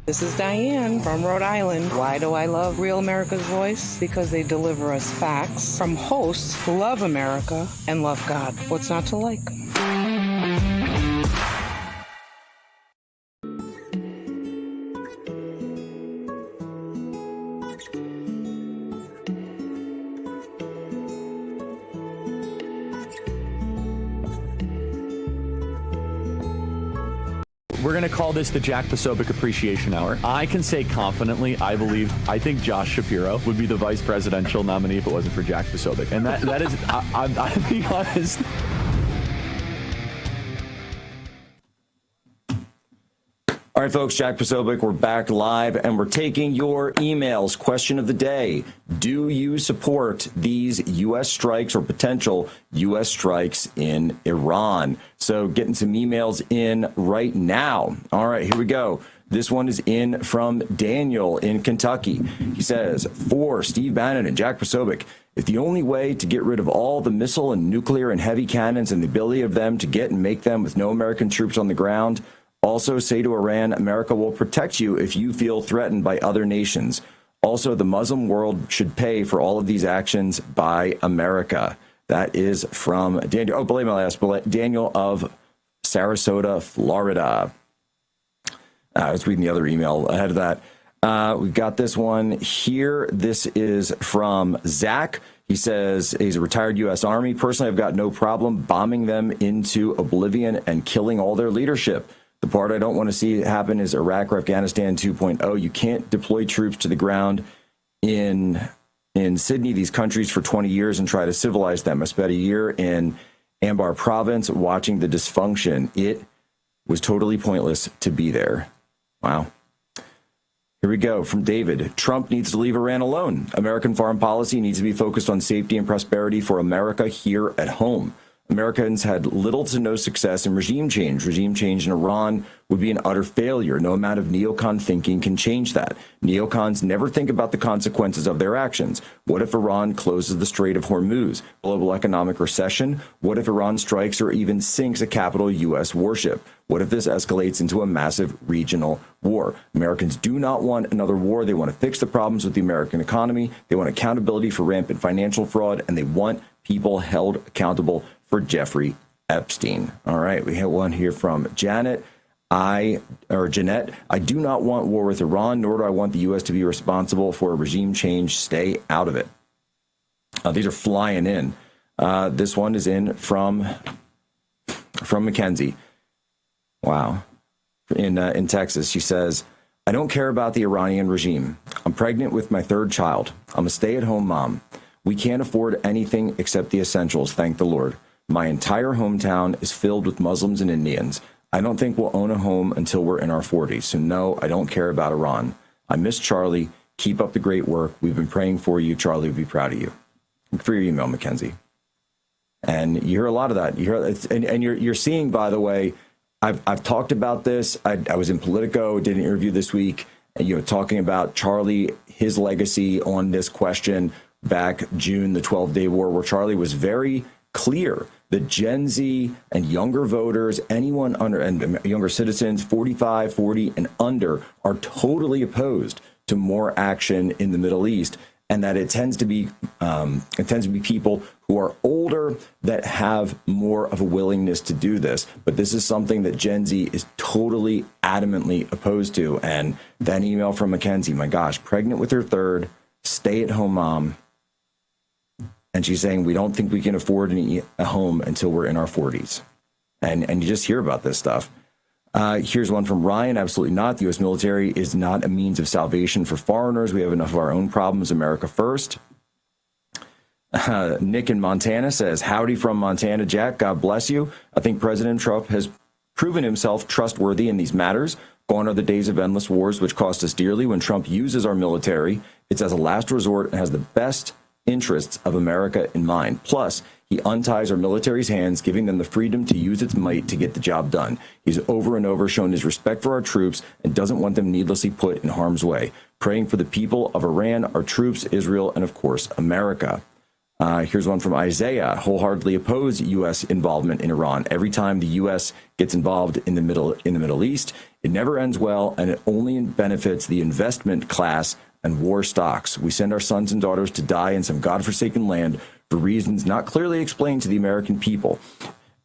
This is Diane from Rhode Island. Why do I love Real America's Voice? Because they deliver us facts from hosts who love America and love God. What's not to like? We're going to call this the Jack Posobiec Appreciation Hour. I can say confidently, I think Josh Shapiro would be the vice presidential nominee if it wasn't for Jack Posobiec. And that is, I'm being honest. All right, folks, Jack Posobiec, we're back live, and we're taking your emails. Question of the day: do you support these U.S. strikes or potential U.S. strikes in Iran? So getting some emails in right now. All right, here we go. This one is in from Daniel in Kentucky. He says, for Steve Bannon and Jack Posobiec, if the only way to get rid of all the missile and nuclear and heavy cannons and the ability of them to get and make them with no American troops on the ground, also say to Iran, America will protect you if you feel threatened by other nations. Also, the Muslim world should pay for all of these actions by America. That is from Daniel. Oh, believe me, last, Daniel of Sarasota, Florida. I was reading the other email ahead of that. We've got this one here. This is from Zach. He says he's a retired U.S. Army. Personally, I've got no problem bombing them into oblivion and killing all their leadership. The part I don't want to see happen is Iraq or Afghanistan 2.0. You can't deploy troops to the ground in Sydney, these countries, for 20 years and try to civilize them. I spent a year in Anbar province watching the dysfunction. It was totally pointless to be there. Wow. Here we go from David. Trump needs to leave Iran alone. American foreign policy needs to be focused on safety and prosperity for America here at home. Americans had little to no success in regime change. Regime change in Iran would be an utter failure. No amount of neocon thinking can change that. Neocons never think about the consequences of their actions. What if Iran closes the Strait of Hormuz? Global economic recession? What if Iran strikes or even sinks a capital U.S. warship? What if this escalates into a massive regional war? Americans do not want another war. They want to fix the problems with the American economy. They want accountability for rampant financial fraud, and they want people held accountable for Jeffrey Epstein. All right, we have one here from Jeanette. I do not want war with Iran, nor do I want the U.S. to be responsible for a regime change. Stay out of it. These are flying in. This one is in from Mackenzie. Wow. In Texas, she says, I don't care about the Iranian regime. I'm pregnant with my third child. I'm a stay-at-home mom. We can't afford anything except the essentials, thank the Lord. My entire hometown is filled with Muslims and Indians. I don't think we'll own a home until we're in our 40s. So no, I don't care about Iran. I miss Charlie. Keep up the great work. We've been praying for you. Charlie will be proud of you. For your email, Mackenzie. And you hear a lot of that. You hear, and you're seeing, by the way, I've talked about this. I was in Politico, did an interview this week, and talking about Charlie, his legacy on this question back June, the 12-day war, where Charlie was very clear that Gen Z and younger voters, anyone under, and younger citizens, 45, 40 and under, are totally opposed to more action in the Middle East, and that it tends to be people who are older that have more of a willingness to do this. But this is something that Gen Z is totally adamantly opposed to. And that email from Mackenzie, my gosh, pregnant with her third, stay-at-home mom. And she's saying, we don't think we can afford a home until we're in our 40s. And you just hear about this stuff. Here's one from Ryan. Absolutely not. The U.S. military is not a means of salvation for foreigners. We have enough of our own problems. America first. Nick in Montana says, howdy from Montana, Jack. God bless you. I think President Trump has proven himself trustworthy in these matters. Gone are the days of endless wars, which cost us dearly. When Trump uses our military, it's as a last resort and has the best interests of America in mind. Plus, he unties our military's hands, giving them the freedom to use its might to get the job done. He's over and over shown his respect for our troops and doesn't want them needlessly put in harm's way. Praying for the people of Iran, our troops, Israel, and of course, America. Here's one from Isaiah. Wholeheartedly oppose U.S. involvement in Iran. Every time the U.S. gets involved in the Middle East, it never ends well, and it only benefits the investment class and war stocks. We send our sons and daughters to die in some godforsaken land for reasons not clearly explained to the American people.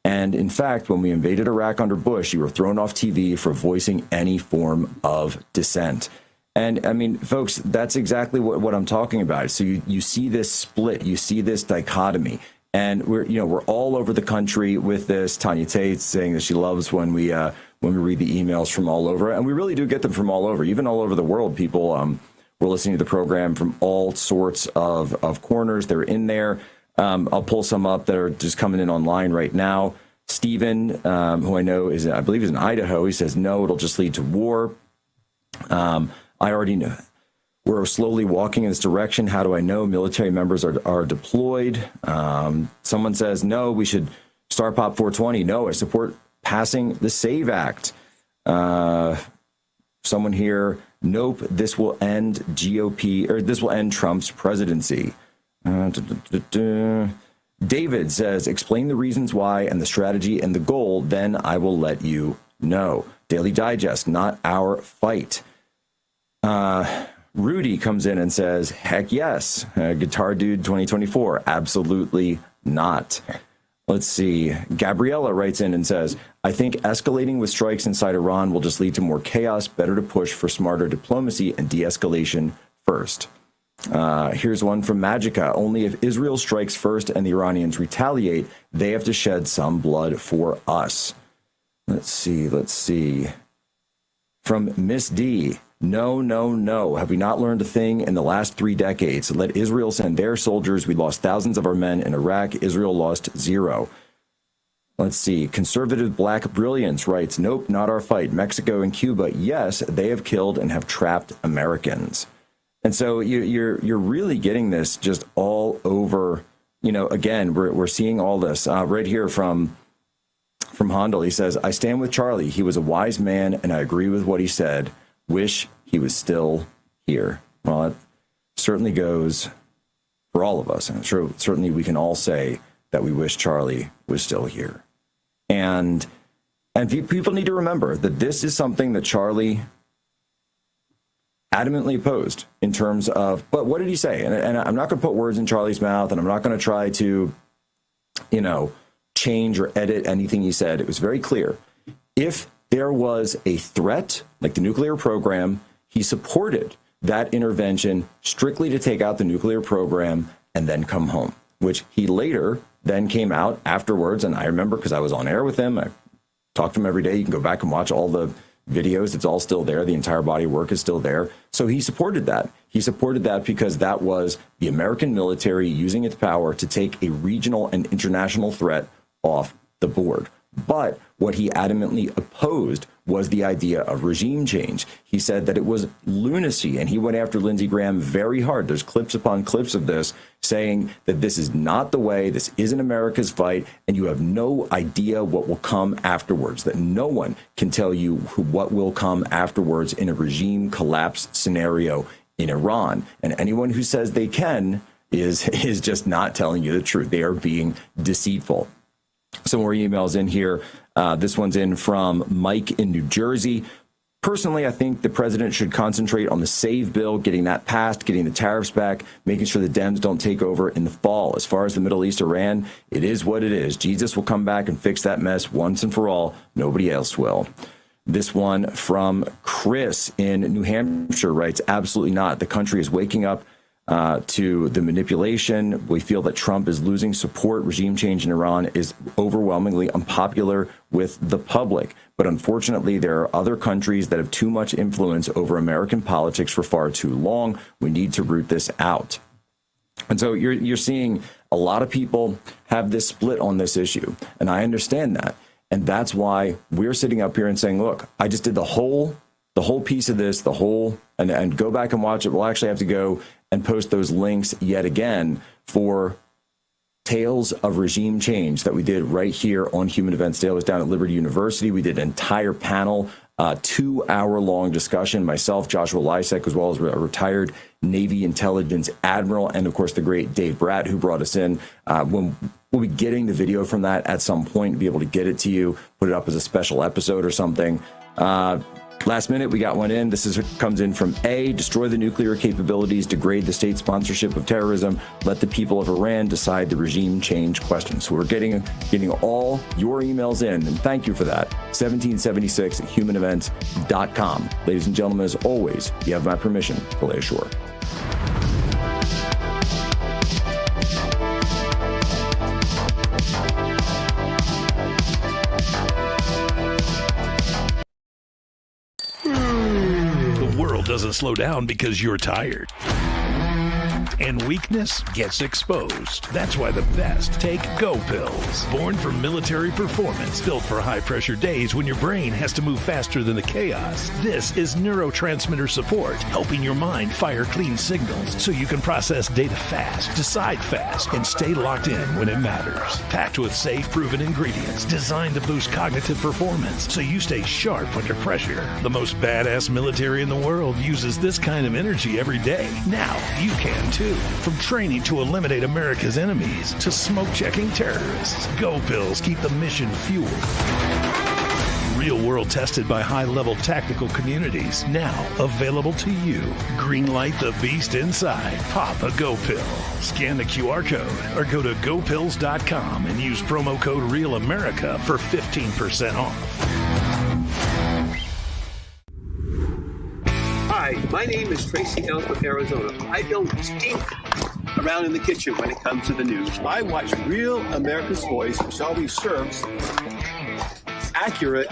And in fact, when we invaded Iraq under Bush, you were thrown off TV for voicing any form of dissent. And I mean, folks, that's exactly what I'm talking about. So you see this split, you see this dichotomy, and we're all over the country with this. Tanya Tate saying that she loves when we read the emails from all over, and we really do get them from all over, even all over the world. People were listening to the program from all sorts of corners. They're in there. I'll pull some up that are just coming in online right now. Stephen, who I know I believe is in Idaho, he says, no, it'll just lead to war. I already know. We're slowly walking in this direction. How do I know? Military members are deployed. Someone says, no, we should Star Pop 420. No, I support passing the SAVE Act. Someone here, nope, this will end GOP, or this will end Trump's presidency. David says, explain the reasons why and the strategy and the goal, then I will let you know. Daily Digest, not our fight. Rudy comes in and says, heck yes. Guitar Dude 2024, absolutely not. Let's see. Gabriella writes in and says, I think escalating with strikes inside Iran will just lead to more chaos. Better to push for smarter diplomacy and de-escalation first. Here's one from Magica. Only if Israel strikes first and the Iranians retaliate, they have to shed some blood for us. Let's see. From Miss D. No. Have we not learned a thing in the last 3 decades? Let Israel send their soldiers. We lost thousands of our men in Iraq. Israel lost 0. Let's see. Conservative Black Brilliance writes, nope, not our fight. Mexico and Cuba, yes, they have killed and have trapped Americans. And so you're really getting this just all over again, we're seeing all this right here from Handel. He says, I stand with Charlie. He was a wise man, and I agree with what he said. Wish he was still here. Well, that certainly goes for all of us. And I'm sure certainly we can all say that we wish Charlie was still here. And people need to remember that this is something that Charlie adamantly opposed in terms of, but what did he say? And I'm not going to put words in Charlie's mouth, and I'm not going to try to, change or edit anything he said. It was very clear. If there was a threat, like the nuclear program, he supported that intervention strictly to take out the nuclear program and then come home, which he later then came out afterwards. And I remember because I was on air with him. I talked to him every day. You can go back and watch all the videos. It's all still there. The entire body of work is still there. So he supported that. He supported that because that was the American military using its power to take a regional and international threat off the board. But what he adamantly opposed was the idea of regime change. He said that it was lunacy, and he went after Lindsey Graham very hard. There's clips upon clips of this saying that this is not the way, this isn't America's fight, and you have no idea what will come afterwards, that no one can tell you what will come afterwards in a regime collapse scenario in Iran. And anyone who says they can is just not telling you the truth. They are being deceitful. Some more emails in here. This one's in from Mike in New Jersey. Personally, I think the president should concentrate on the SAVE bill, getting that passed, getting the tariffs back, making sure the Dems don't take over in the fall. As far as the Middle East, Iran, it is what it is. Jesus will come back and fix that mess once and for all. Nobody else will. This one from Chris in New Hampshire writes, absolutely not. The country is waking up to the manipulation. We feel that Trump is losing support. Regime change in Iran is overwhelmingly unpopular with the public. But unfortunately, there are other countries that have too much influence over American politics for far too long. We need to root this out. And so you're seeing a lot of people have this split on this issue. And I understand that. And that's why we're sitting up here and saying, look, I just did the whole piece of this, and go back and watch it. We'll actually have to go and post those links yet again for Tales of Regime Change that we did right here on Human Events Daily. It was down at Liberty University. We did an entire panel, 2-hour-long discussion, myself, Joshua Lysek, as well as a retired Navy intelligence admiral, and, of course, the great Dave Bratt, who brought us in. We'll be getting the video from that at some point, be able to get it to you, put it up as a special episode or something. Last minute, we got one in. This comes in from A. Destroy the nuclear capabilities, degrade the state sponsorship of terrorism, let the people of Iran decide the regime change question. So we're getting all your emails in, and thank you for that. 1776 at humanevents.com. Ladies and gentlemen, as always, you have my permission to lay ashore. Doesn't slow down because you're tired. And weakness gets exposed. That's why the best take Go Pills. Born for military performance, built for high-pressure days when your brain has to move faster than the chaos. This is neurotransmitter support, helping your mind fire clean signals so you can process data fast, decide fast, and stay locked in when it matters. Packed with safe, proven ingredients designed to boost cognitive performance so you stay sharp under pressure. The most badass military in the world uses this kind of energy every day. Now you can too. From training to eliminate America's enemies to smoke-checking terrorists, Go Pills keep the mission fueled. Real-world tested by high-level tactical communities, now available to you. Greenlight the beast inside. Pop a Go Pill. Scan the QR code or go to gopills.com and use promo code REALAmerica for 15% off. Hi, my name is Tracy L. from Arizona. I don't stink around in the kitchen when it comes to the news. I watch Real America's Voice, which always serves accurate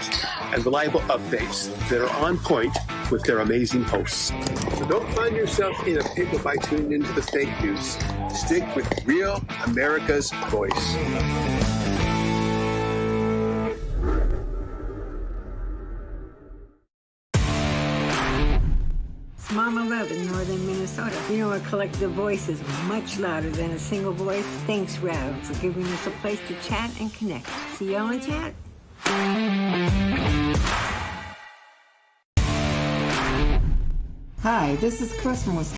and reliable updates that are on point with their amazing hosts. So don't find yourself in a pickle by tuning into the fake news. Stick with Real America's Voice. Mama Love in northern Minnesota. You know, a collective voice is much louder than a single voice. Thanks, Rev, for giving us a place to chat and connect. See y'all in chat. Hi, this is Chris from Wisconsin.